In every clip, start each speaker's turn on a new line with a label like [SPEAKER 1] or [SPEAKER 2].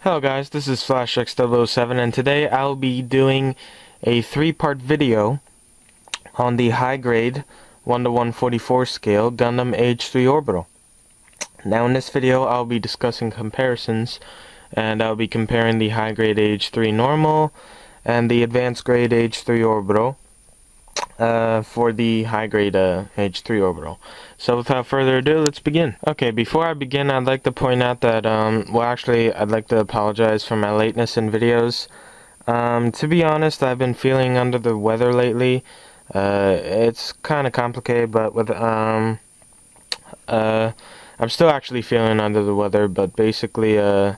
[SPEAKER 1] Hello guys, this is FlashX007 and today I'll be doing a 3-part video on the high grade 1 to 144 scale Gundam Age-3 Orbital. Now in this video I'll be discussing comparisons, and I'll be comparing the high grade Age-3 normal and the advanced grade Age-3 Orbital for the high grade Age-3 Orbital. So without further ado, let's begin. Okay, before I begin, I'd like to point out that, I'd like to apologize for my lateness in videos. To be honest, I've been feeling under the weather lately. It's kind of complicated, but I'm still actually feeling under the weather, but basically, I'm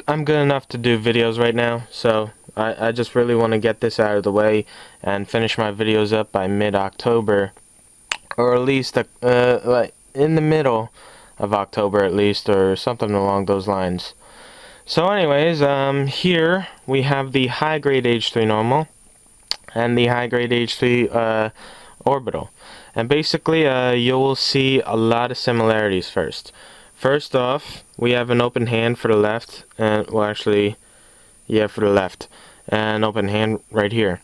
[SPEAKER 1] good enough to do videos right now, so I just really want to get this out of the way and finish my videos up by mid-October, or at least like in the middle of October at least, or something along those lines. So anyways, here we have the high grade Age-3 normal and the high grade Age-3 orbital, and basically you will see a lot of similarities. First off, we have an open hand for the left, and for the left, and open hand right here.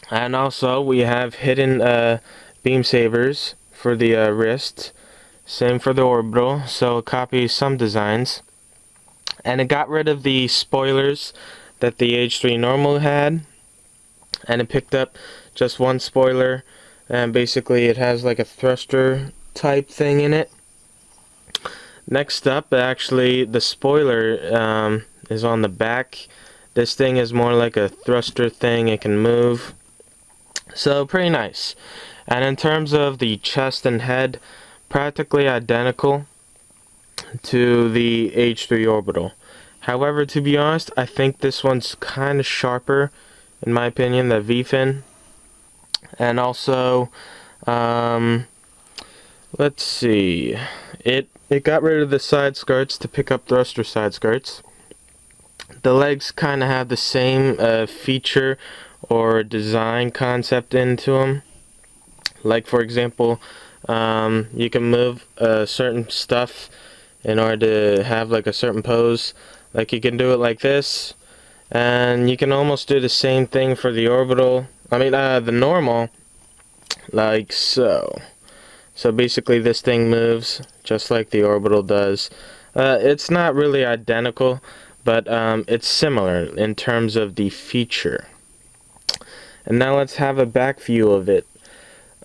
[SPEAKER 1] And also we have hidden beam sabers for the wrist. Same for the orbital, so it copies some designs. And it got rid of the spoilers that the Age-3 normal had, and it picked up just one spoiler, and basically it has like a thruster type thing in it. Next up, actually, the spoiler is on the back. This thing is more like a thruster thing. It can move. So, pretty nice. And in terms of the chest and head, practically identical to the Age-3 orbital. However, to be honest, I think this one's kind of sharper, in my opinion, the V-fin. And also, let's see. It got rid of the side skirts to pick up thruster side skirts. The legs kind of have the same feature or design concept into them. Like, for example, you can move certain stuff in order to have like a certain pose. Like, you can do it like this, and you can almost do the same thing for the orbital. The normal, like so. So basically this thing moves just like the orbital does. It's not really identical, but it's similar in terms of the feature. And now let's have a back view of it.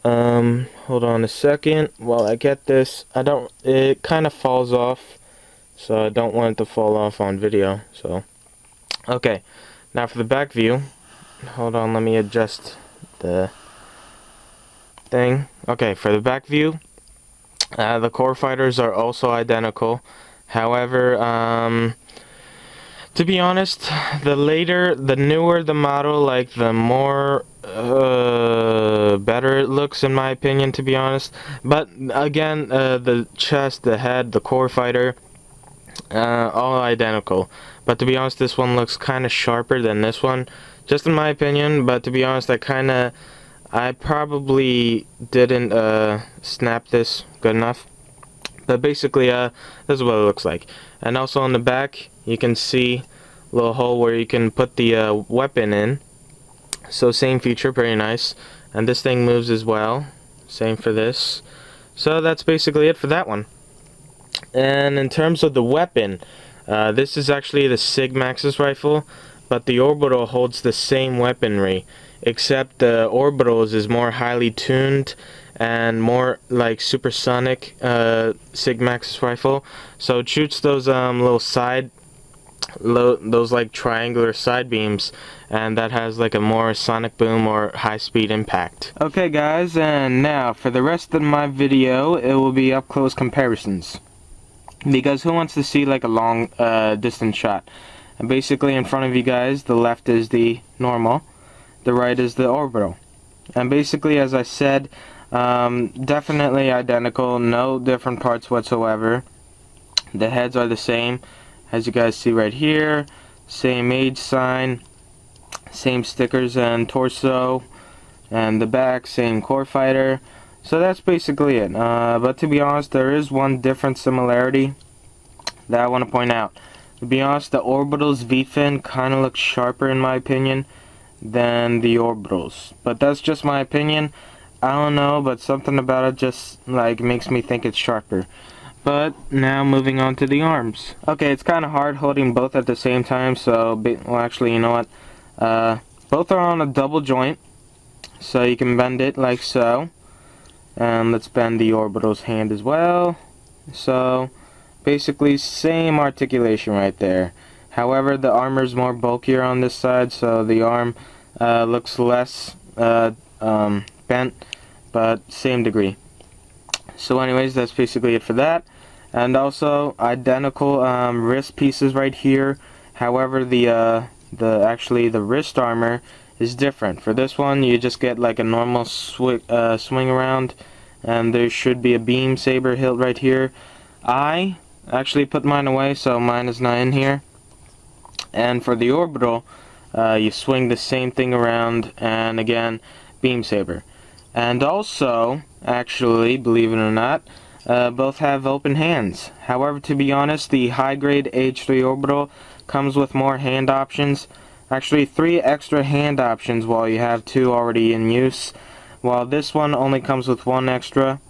[SPEAKER 1] Hold on a second while I get this. It kind of falls off, so I don't want it to fall off on video. So, okay, now for the back view. Hold on, let me adjust the thing. Okay, for the back view, the core fighters are also identical. However, to be honest, the newer the model, like, the more better it looks, in my opinion, to be honest. But again, the chest, the head, the core fighter, all identical. But to be honest, this one looks kind of sharper than this one, just in my opinion. But to be honest, I probably didn't snap this good enough. But basically, this is what it looks like. And also on the back, you can see a little hole where you can put the weapon in. So same feature, pretty nice. And this thing moves as well. Same for this. So that's basically it for that one. And in terms of the weapon, this is actually the Sigmaxis rifle, but the orbital holds the same weaponry, except the orbitals is more highly tuned and more like supersonic Sigmaxis rifle. So it shoots those those like triangular side beams, and that has like a more sonic boom or high speed impact. Okay guys, and now for the rest of my video, it will be up close comparisons, because who wants to see like a long distance shot? And basically in front of you guys, the left is the normal, the right is the orbital. And basically, as I said, definitely identical, no different parts whatsoever. The heads are the same, as you guys see right here. Same age sign, same stickers and torso, and the back, same core fighter. So that's basically it. But to be honest, there is one different similarity that I want to point out. To be honest, the Orbital's V-fin kind of looks sharper in my opinion than the Orbitals. But that's just my opinion. I don't know, but something about it just like makes me think it's sharper. But now moving on to the arms. Okay, it's kind of hard holding both at the same time, so well, actually, you know what? Both are on a double joint, so you can bend it like so. And let's bend the Orbital's hand as well. So basically same articulation right there. However, the armor is more bulkier on this side, so the arm looks less bent, but same degree. So anyways, that's basically it for that. And also identical wrist pieces right here. However, the wrist armor is different. For this one, you just get like a normal swing around, and there should be a beam saber hilt right here. I actually put mine away, so mine is not in here. And for the Orbital, you swing the same thing around, and again, beam saber. And also, actually, believe it or not, both have open hands. However, to be honest, the high-grade Age-3 Orbital comes with more hand options. Actually, 3 extra hand options while you have 2 already in use. While this one only comes with 1 extra.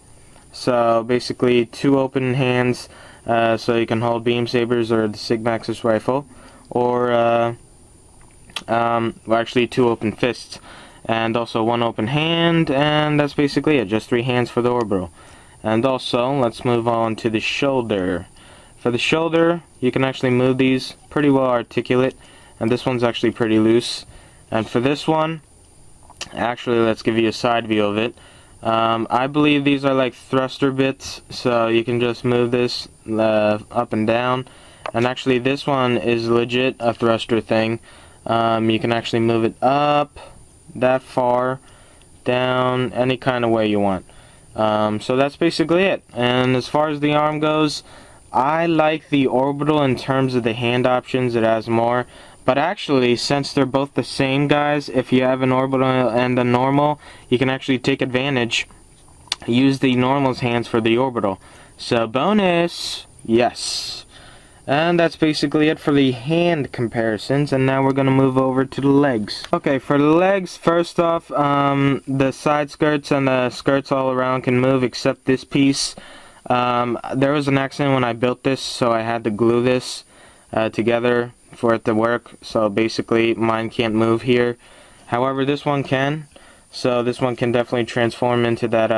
[SPEAKER 1] So basically 2 open hands, so you can hold beam sabers or the Sigmaxis rifle, or well, actually 2 open fists, and also 1 open hand, and that's basically it. Just 3 hands for the Orbital. And also, let's move on to the shoulder. For the shoulder, you can actually move these pretty well articulate, and this one's actually pretty loose. And for this one, actually, let's give you a side view of it. I believe these are like thruster bits, so you can just move this up and down. And actually, this one is legit a thruster thing. You can actually move it up, that far, down, any kind of way you want. So that's basically it. And as far as the arm goes, I like the Orbital in terms of the hand options. It has more. But actually, since they're both the same, guys, if you have an Orbital and a normal, you can actually take advantage. Use the normal's hands for the Orbital. So bonus, yes. And that's basically it for the hand comparisons, and now we're going to move over to the legs. Okay, for the legs, first off, the side skirts and the skirts all around can move except this piece. There was an accident when I built this, so I had to glue this together for it to work. So basically, mine can't move here. However, this one can. So this one can definitely transform into that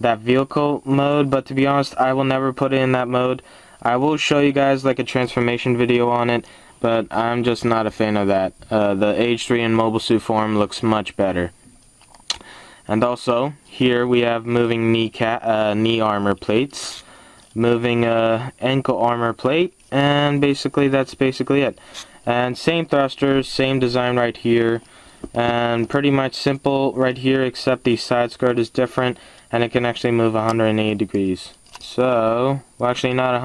[SPEAKER 1] that vehicle mode, but to be honest, I will never put it in that mode. I will show you guys like a transformation video on it, but I'm just not a fan of that. The Age-3 in mobile suit form looks much better. And also, here we have moving knee armor plates, moving ankle armor plate, and basically that's basically it. And same thrusters, same design right here, and pretty much simple right here, except the side skirt is different, and it can actually move 180 degrees. So, well, actually not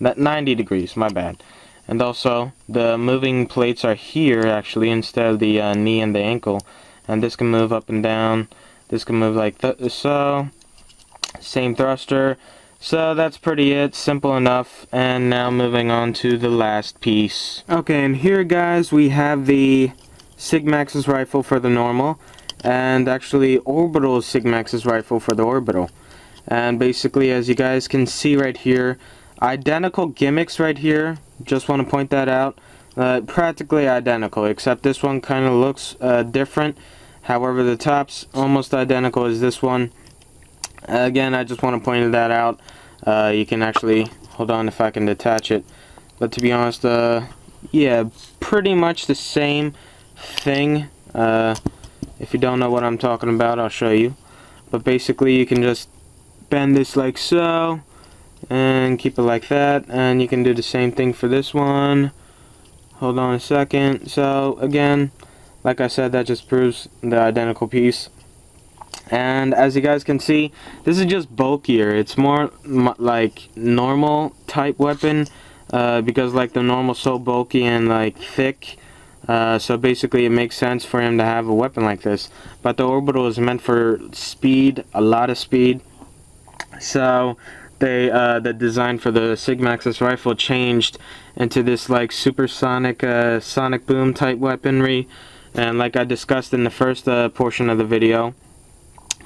[SPEAKER 1] 90 degrees, my bad. And also, the moving plates are here, actually, instead of the knee and the ankle. And this can move up and down. This can move like so. Same thruster. So, that's pretty it. Simple enough. And now moving on to the last piece. Okay, and here, guys, we have the Sigmaxis rifle for the normal. And actually, Orbital's Sigmaxis rifle for the Orbital. And basically, as you guys can see right here, identical gimmicks right here. Just want to point that out. Practically identical, except this one kind of looks different. However, the top's almost identical as this one. Again, I just want to point that out. You can actually, hold on if I can detach it. But to be honest, yeah, pretty much the same thing. If you don't know what I'm talking about, I'll show you. But basically, you can just bend this like so, and keep it like that, and you can do the same thing for this one. Hold on a second. So again, like I said, that just proves the identical piece. And as you guys can see, this is just bulkier. It's more like normal type weapon, because like the normal's so bulky and like thick. So basically it makes sense for him to have a weapon like this. But the Orbital is meant for speed, a lot of speed. So the design for the Sigma-Axis rifle changed into this like supersonic sonic boom type weaponry, and like I discussed in the first portion of the video,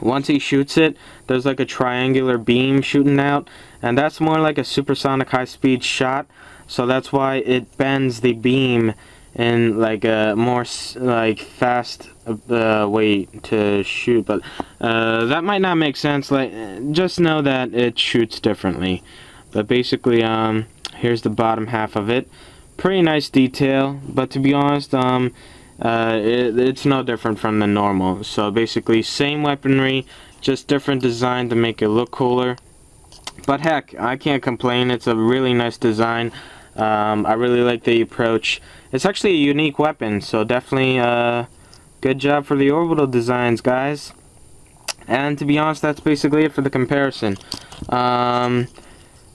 [SPEAKER 1] once he shoots it, there's like a triangular beam shooting out, and that's more like a supersonic high-speed shot, so that's why it bends the beam in like a more like fast way to shoot. But that might not make sense. Like, just know that it shoots differently. But basically, here's the bottom half of it. Pretty nice detail, but to be honest, it's no different from the normal. So basically, same weaponry, just different design to make it look cooler. But heck, I can't complain. It's a really nice design. I really like the approach. It's actually a unique weapon, so definitely good job for the Orbital designs, guys. And to be honest, that's basically it for the comparison. I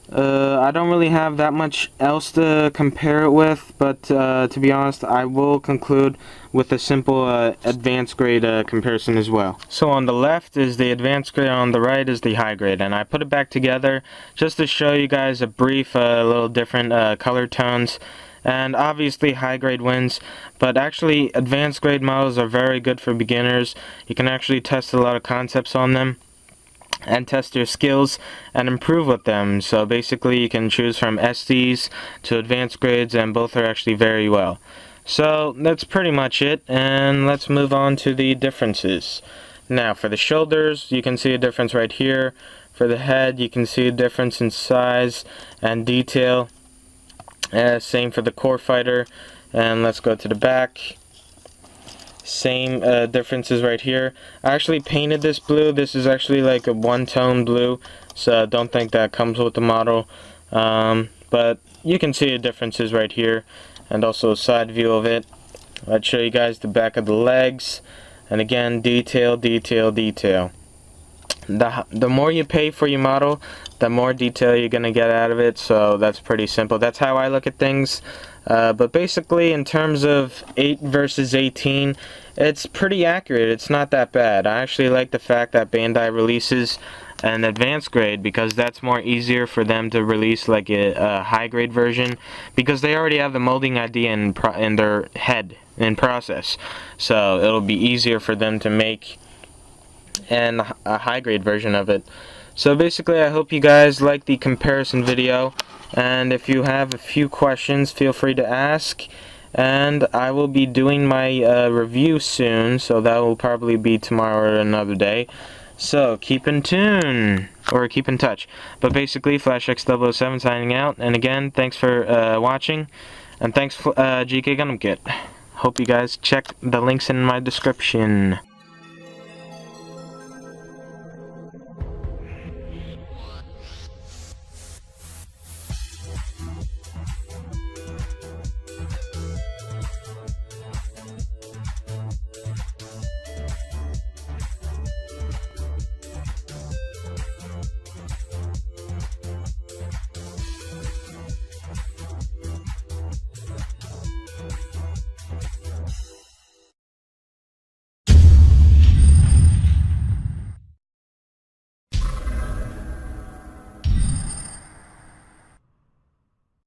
[SPEAKER 1] don't really have that much else to compare it with, but to be honest, I will conclude with a simple advanced grade comparison as well. So on the left is the advanced grade, on the right is the high grade, and I put it back together just to show you guys a brief little different color tones. And obviously high grade wins, but actually advanced grade models are very good for beginners. You can actually test a lot of concepts on them and test your skills and improve with them. So basically you can choose from SDs to advanced grades, and both are actually very well. So that's pretty much it, and let's move on to the differences. Now for the shoulders, you can see a difference right here. For the head, you can see a difference in size and detail. Same for the core fighter. And let's go to the back. Same differences right here. I actually painted this blue. This is actually like a one-tone blue, so don't think that comes with the model. But you can see the differences right here, and also a side view of it. I'd show you guys the back of the legs, and again, detail, detail, detail. The more you pay for your model, the more detail you're gonna get out of it. So that's pretty simple. That's how I look at things. But basically, in terms of 8 versus 18, it's pretty accurate. It's not that bad. I actually like the fact that Bandai releases an advanced grade, because that's more easier for them to release like a high grade version, because they already have the molding idea in their head in process. So it'll be easier for them to make and a high grade version of it. So basically, I hope you guys like the comparison video, and if you have a few questions, feel free to ask, and I will be doing my review soon, so that will probably be tomorrow or another day. So keep in tune, or keep in touch. But basically, FlashX007 signing out, and again, thanks for watching, and thanks GK Gundam Kit. Hope you guys check the links in my description.